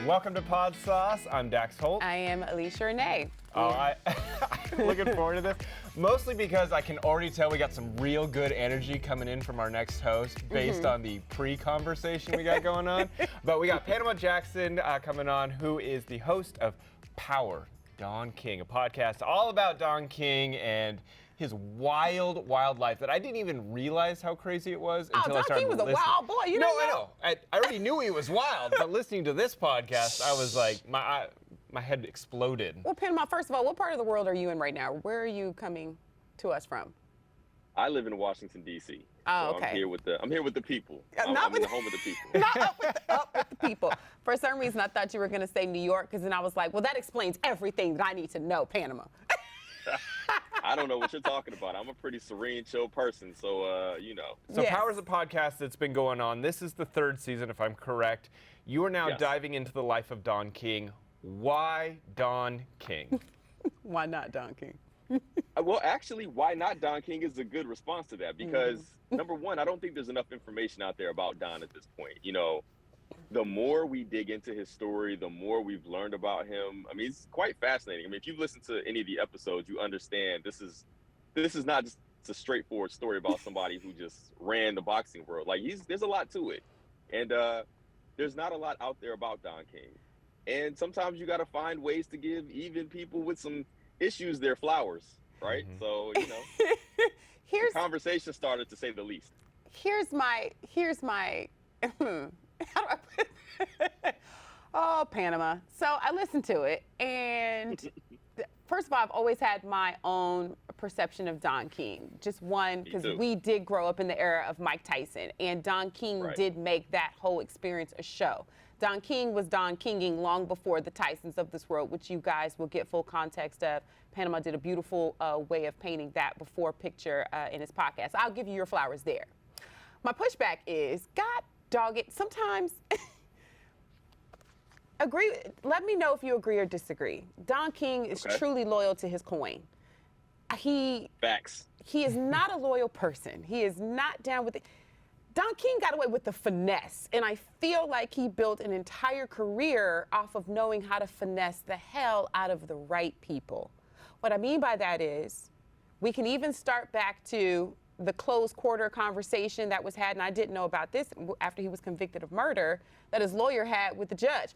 Welcome to Podsauce. I'm Dax Holt. I am Alicia Renee. I'm looking forward to this. Mostly because I can already tell we got some real good energy coming in from our next host based on the pre-conversation we got going on. But we got Panama Jackson coming on, who is the host of Power, Don King, a podcast all about Don King and his wild life that I didn't even realize how crazy it was until I started Don King was listening. a wild boy. You I know. I already knew he was wild, but listening to this podcast, I was like, my head exploded. Well, Panama, first of all, what part of the world are you in right now? Where are you coming to us from? I live in Washington, D.C. Oh, so okay. I'm here with the people. I'm in the home of the people. Not up with the people. For some reason, I thought you were going to say New York, because then I was like, well, that explains everything that I need to know, Panama. I don't know what you're talking about. I'm a pretty serene, chill person, so, So Yes. Power's a podcast that's been going on. This is the third season, if I'm correct. You are now Yes. diving into the life of Don King. Why Don King? Why not Don King? Well, actually, why not Don King is a good response to that because, number one, I don't think there's enough information out there about Don at this point. You know, the more we dig into his story, the more we've learned about him. I mean, it's quite fascinating. I mean, if you've listened to any of the episodes, you understand this is not just a straightforward story about somebody who just ran the boxing world. Like, there's a lot to it. And there's not a lot out there about Don King. And sometimes you got to find ways to give even people with some issues their flowers, right? So, you know, the conversation started, to say the least. Here's my how do I put it? Oh, Panama. So I listened to it, and first of all, I've always had my own perception of Don King. Just one, because we did grow up in the era of Mike Tyson, and Don King did make that whole experience a show. Don King was Don Kinging long before the Tysons of this world, which you guys will get full context of. Panama did a beautiful way of painting that before picture in his podcast. I'll give you your flowers there. My pushback is, God dog it, sometimes let me know if you agree or disagree. Don King is truly loyal to his coin. Facts. He is not a loyal person. He is not down with it. Don King got away with the finesse, and I feel like he built an entire career off of knowing how to finesse the hell out of the right people. What I mean by that is, we can even start back to the closed quarter conversation that was had, and I didn't know about this after he was convicted of murder, that his lawyer had with the judge.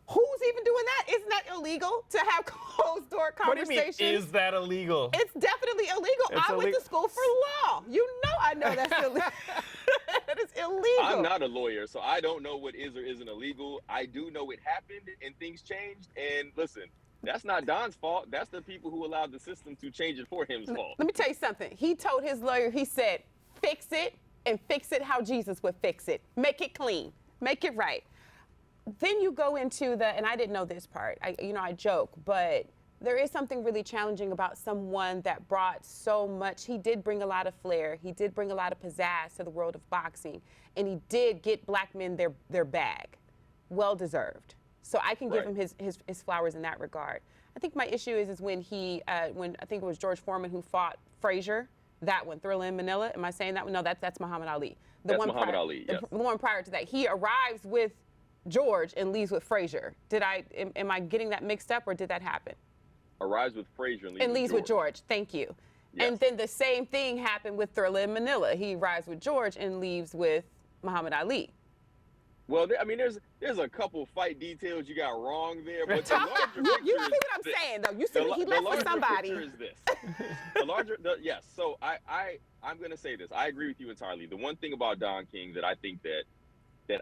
Who's even doing that? Isn't that illegal to have closed door conversations? What do you mean, is that illegal? It's definitely illegal. I went to school for law. You know I know that's illegal. That is illegal. I'm not a lawyer, so I don't know what is or isn't illegal. I do know it happened and things changed. And listen, that's not Don's fault. That's the people who allowed the system to change it for him's fault. Let me tell you something. He told his lawyer, he said, fix it and fix it how Jesus would fix it. Make it clean. Make it right. Then you go into and I didn't know this part. I joke, but there is something really challenging about someone that brought so much. He did bring a lot of flair. He did bring a lot of pizzazz to the world of boxing, and he did get black men their bag. Well deserved. So I can give him his flowers in that regard. I think my issue is when when I think it was George Foreman who fought Frazier, that one, Thriller in Manila. Am I saying that one? No, that's Muhammad Ali. That's Muhammad Ali, yes. The one prior to that. He arrives with George and leaves with Frazier. Am I getting that mixed up, or did that happen? Arrives with Frazier and leaves with George. Thank you. Yes. And then the same thing happened with Thriller in Manila. He arrives with George and leaves with Muhammad Ali. Well, I mean, there's a couple fight details you got wrong there, but the larger picture you see what I'm saying, though. You see he left with somebody. The larger picture is this. Yes. So I'm going to say this. I agree with you entirely. The one thing about Don King that I think that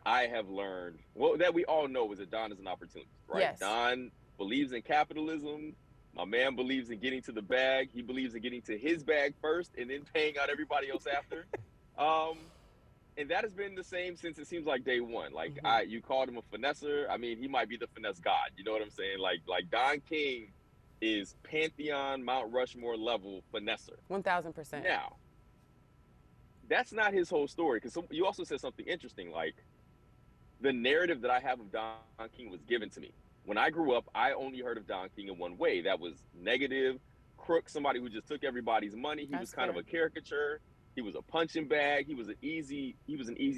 I have learned, well, that we all know, is that Don is an opportunist, right? Yes. Don believes in capitalism. My man believes in getting to the bag. He believes in getting to his bag first and then paying out everybody else after. And that has been the same since it seems like day one. Like, you called him a finesser. I mean, he might be the finesse god. You know what I'm saying? Like Don King is Pantheon, Mount Rushmore level finesser. 1,000%. Now, that's not his whole story, because you also said something interesting. Like, the narrative that I have of Don King was given to me. When I grew up, I only heard of Don King in one way. That was negative, crook, somebody who just took everybody's money. He was kind of a caricature. He was a punching bag. He was an easy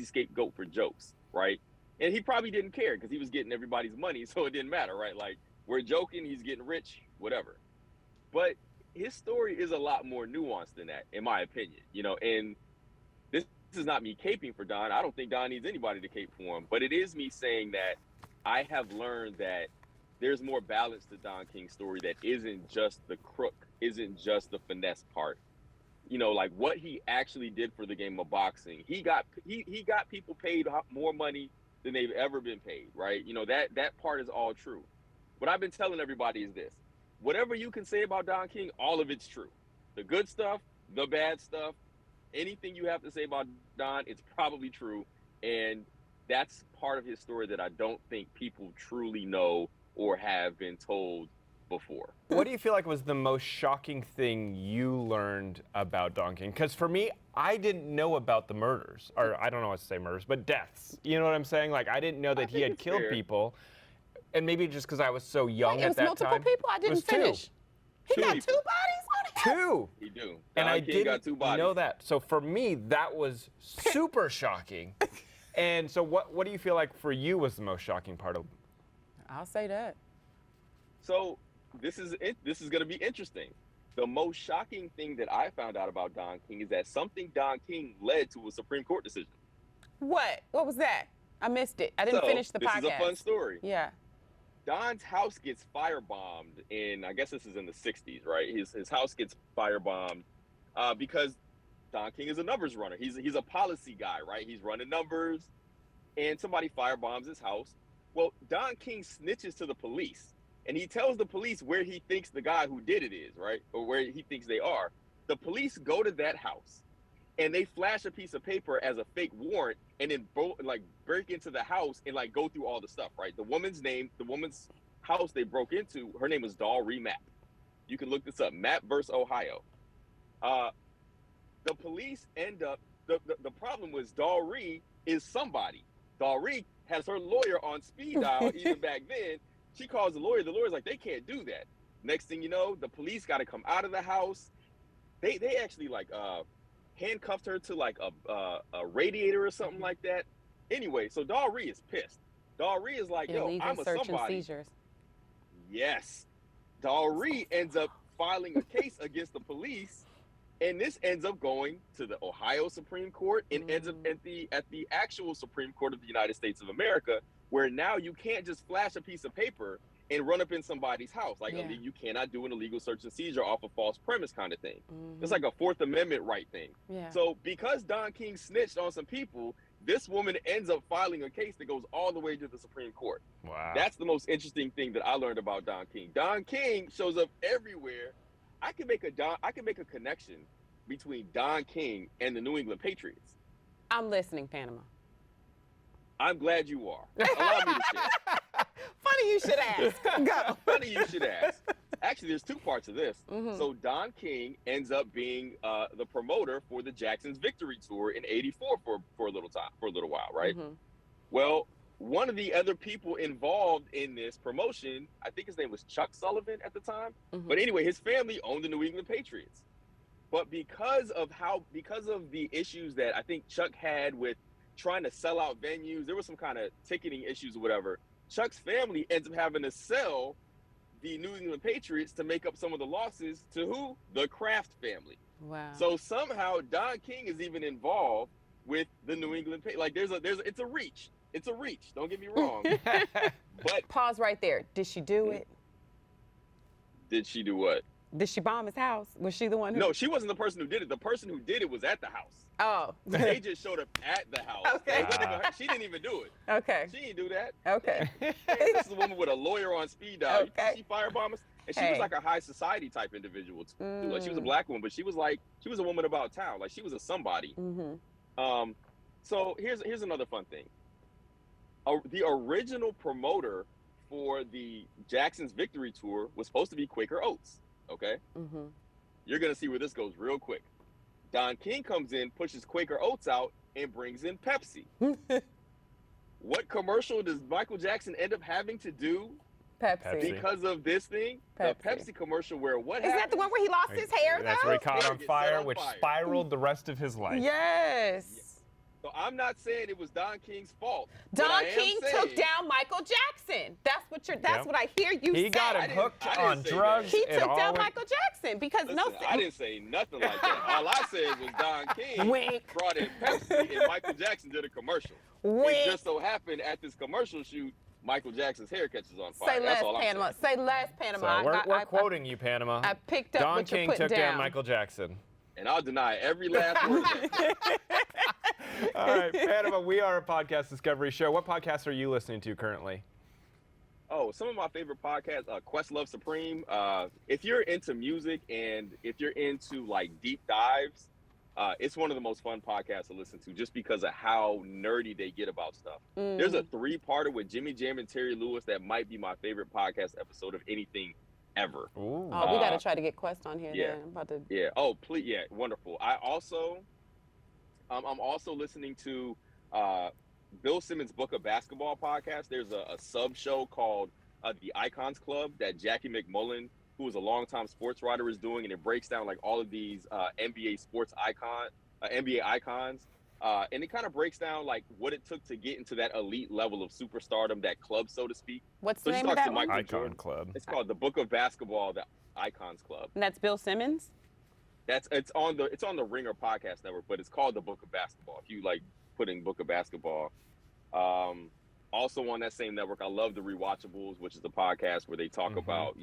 scapegoat for jokes, right? And he probably didn't care because he was getting everybody's money, so it didn't matter, right? Like, we're joking, he's getting rich, whatever. But his story is a lot more nuanced than that, in my opinion. And this is not me caping for Don. I don't think Don needs anybody to cape for him, but it is me saying that I have learned that there's more balance to Don King's story that isn't just the crook, isn't just the finesse part. Like what he actually did for the game of boxing. He got people paid more money than they've ever been paid, right? That part is all true. What I've been telling everybody is this: whatever you can say about Don King, all of it's true. The good stuff, the bad stuff, anything you have to say about Don, it's probably true. And that's part of his story that I don't think people truly know or have been told before. What do you feel like was the most shocking thing you learned about Don King? Because for me, I didn't know about the murders, or I don't know what to say murders, but deaths. You know what I'm saying? Like, I didn't know that he had killed people. And maybe just because I was so young at that time. It was multiple people? I didn't finish. He got two bodies on him? Two. He do. And I King got two didn't bodies. know that. So for me, that was super shocking. And so what do you feel like for you was the most shocking part of? I'll say that. So this is going to be interesting. The most shocking thing that I found out about Don King is that something Don King led to a Supreme Court decision. What? What was that? I missed it. I didn't finish the podcast. This is a fun story. Yeah. Don's house gets firebombed in, I guess this is in the 60s, right? His house gets firebombed because Don King is a numbers runner. He's a policy guy, right? He's running numbers, and somebody firebombs his house. Well, Don King snitches to the police, and he tells the police where he thinks the guy who did it is, right? Or where he thinks they are. The police go to that house, and they flash a piece of paper as a fake warrant, and then break into the house and go through all the stuff, right? The woman's house they broke into, her name was Doll Mapp. You can look this up, Mapp versus Ohio. The police end up, the problem was Doll is somebody. Doll has her lawyer on speed dial even back then. She calls the lawyer. The lawyer's like, they can't do that. Next thing you know, the police got to come out of the house. They actually handcuffed her to a radiator or something like that. Anyway, so Doll is pissed. Doll is like, yo, I'm a search somebody. And seizures. Yes. Doll ends up filing a case against the police, and this ends up going to the Ohio Supreme Court and ends up at the actual Supreme Court of the United States of America, where now you can't just flash a piece of paper and run up in somebody's house. You cannot do an illegal search and seizure off a false premise kind of thing. It's like a Fourth Amendment right thing. Yeah. So because Don King snitched on some people, this woman ends up filing a case that goes all the way to the Supreme Court. Wow. That's the most interesting thing that I learned about Don King. Don King shows up everywhere. I can make a connection between Don King and the New England Patriots. I'm listening, Panama. I'm glad you are. Allow me to share. Funny you should ask. Go. Funny you should ask. Actually, there's two parts of this. So Don King ends up being the promoter for the Jackson's Victory Tour in '84 for a little while, right? Well, one of the other people involved in this promotion, I think his name was Chuck Sullivan at the time. But anyway, his family owned the New England Patriots. But because of the issues that I think Chuck had with trying to sell out venues, there was some kind of ticketing issues or whatever. Chuck's family ends up having to sell the New England Patriots to make up some of the losses to who? The Kraft family. Wow. So somehow Don King is even involved with the New England Patriots. It's a reach. It's a reach. Don't get me wrong. But pause right there. Did she do it? Did she do what? Did she bomb his house? Was she the one who? No, she wasn't the person who did it. The person who did it was at the house. Oh. They just showed up at the house. Okay. She didn't even do it. Okay. She didn't do that. Okay. This is a woman with a lawyer on speed dial. Okay. She firebombed us. And she was like a high society type individual too. Like she was a black woman, but she was a woman about town. Like she was a somebody. So here's another fun thing. The original promoter for the Jackson's Victory Tour was supposed to be Quaker Oats. Okay? You're going to see where this goes real quick. Don King comes in, pushes Quaker Oats out, and brings in Pepsi. What commercial does Michael Jackson end up having to do Pepsi. because of this thing? Pepsi. The Pepsi commercial where what Is that the one where he lost his hair, That's though? where he caught on Hair gets set fire, on which fire. spiraled the rest of his life. Yes. So I'm not saying it was Don King's fault. Don King took down Michael Jackson. That's what I hear you say. He got him hooked on drugs. He took down Michael Jackson because I didn't say nothing like that. All I said was Don King brought in Pepsi and Michael Jackson did a commercial. It just so happened at this commercial shoot, Michael Jackson's hair catches on fire. Say less, Panama. Say less, Panama. So we're quoting you, Panama. I picked up Don what King you put took down. down Michael Jackson. And I'll deny every last word of that. All right, Panama, we are a podcast discovery show. What podcasts are you listening to currently? Oh, some of my favorite podcasts, Questlove Supreme. If you're into music and if you're into like deep dives, it's one of the most fun podcasts to listen to just because of how nerdy they get about stuff. There's a 3-parter with Jimmy Jam and Terry Lewis that might be my favorite podcast episode of anything ever. Ooh. Oh, we got to try to get Quest on here. Yeah. Then. I'm about to... Yeah. Oh, please. Yeah. Wonderful. I'm also listening to Bill Simmons' Book of Basketball podcast. There's a sub show called The Icons Club that Jackie McMullen, who is a longtime sports writer, is doing, and it breaks down like all of these NBA icons. And it kind of breaks down like what it took to get into that elite level of superstardom, that club, so to speak. What's the name of that one? Icon Club. It's called The Book of Basketball, The Icons Club. And that's Bill Simmons? It's on the Ringer podcast network, but it's called The Book of Basketball. If you like putting Book of Basketball. Also on that same network, I love The Rewatchables, which is the podcast where they talk about,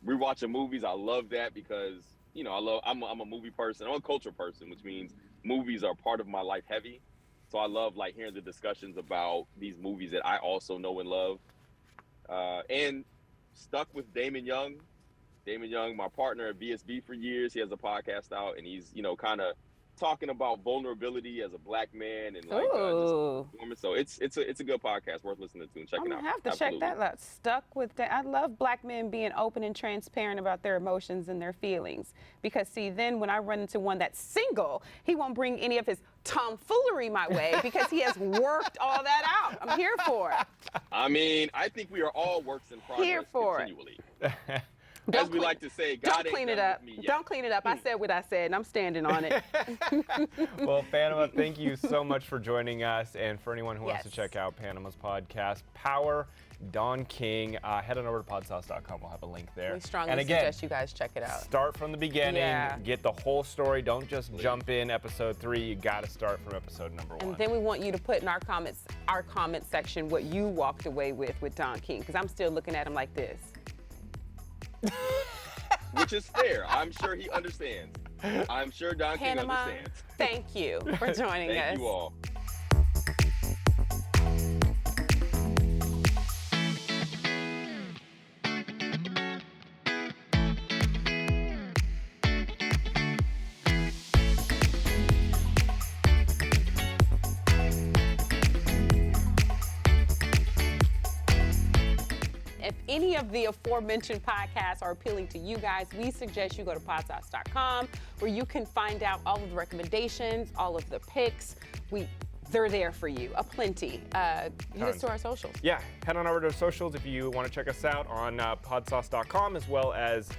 rewatching movies. I love that because, I'm a movie person. I'm a culture person, which means movies are part of my life heavy. So I love like hearing the discussions about these movies that I also know and love. And stuck with Damon Young. Damon Young, my partner at VSB for years, he has a podcast out and he's, kind of talking about vulnerability as a black man and like so it's a good podcast worth listening to and checking out. I'm gonna have to check that out. Stuck with that. I love black men being open and transparent about their emotions and their feelings because see, then when I run into one that's single, he won't bring any of his tomfoolery my way because he has worked all that out. I'm here for it. I mean, I think we are all works in progress here for continually. As we like to say, God don't clean it up. Don't clean it up. I said what I said, and I'm standing on it. Well, Panama, thank you so much for joining us. And for anyone who wants to check out Panama's podcast, Power, Don King, head on over to podsauce.com. We'll have a link there. We strongly suggest you guys check it out. Start from the beginning. Get the whole story. Don't just jump in episode 3. You got to start from episode number 1. And then we want you to put in our comment section what you walked away with Don King, because I'm still looking at him like this. Which is fair. I'm sure he understands. I'm sure Don King understands. Thank you for joining us. Thank you all. If any of the aforementioned podcasts are appealing to you guys, we suggest you go to podsauce.com where you can find out all of the recommendations, all of the picks. They're there for you, aplenty. Hit us to our socials. Yeah, head on over to our socials if you want to check us out on podsauce.com, as well as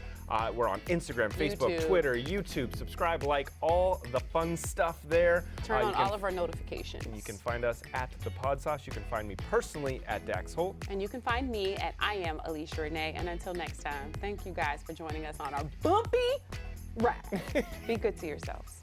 we're on Instagram, Facebook, Twitter, YouTube. Subscribe, like, all the fun stuff there. Turn on all of our notifications. You can find us at The Podsauce. You can find me personally at Dax Holt. And you can find me at I Am Alicia Renee. And until next time, thank you guys for joining us on our bumpy ride. Be good to yourselves.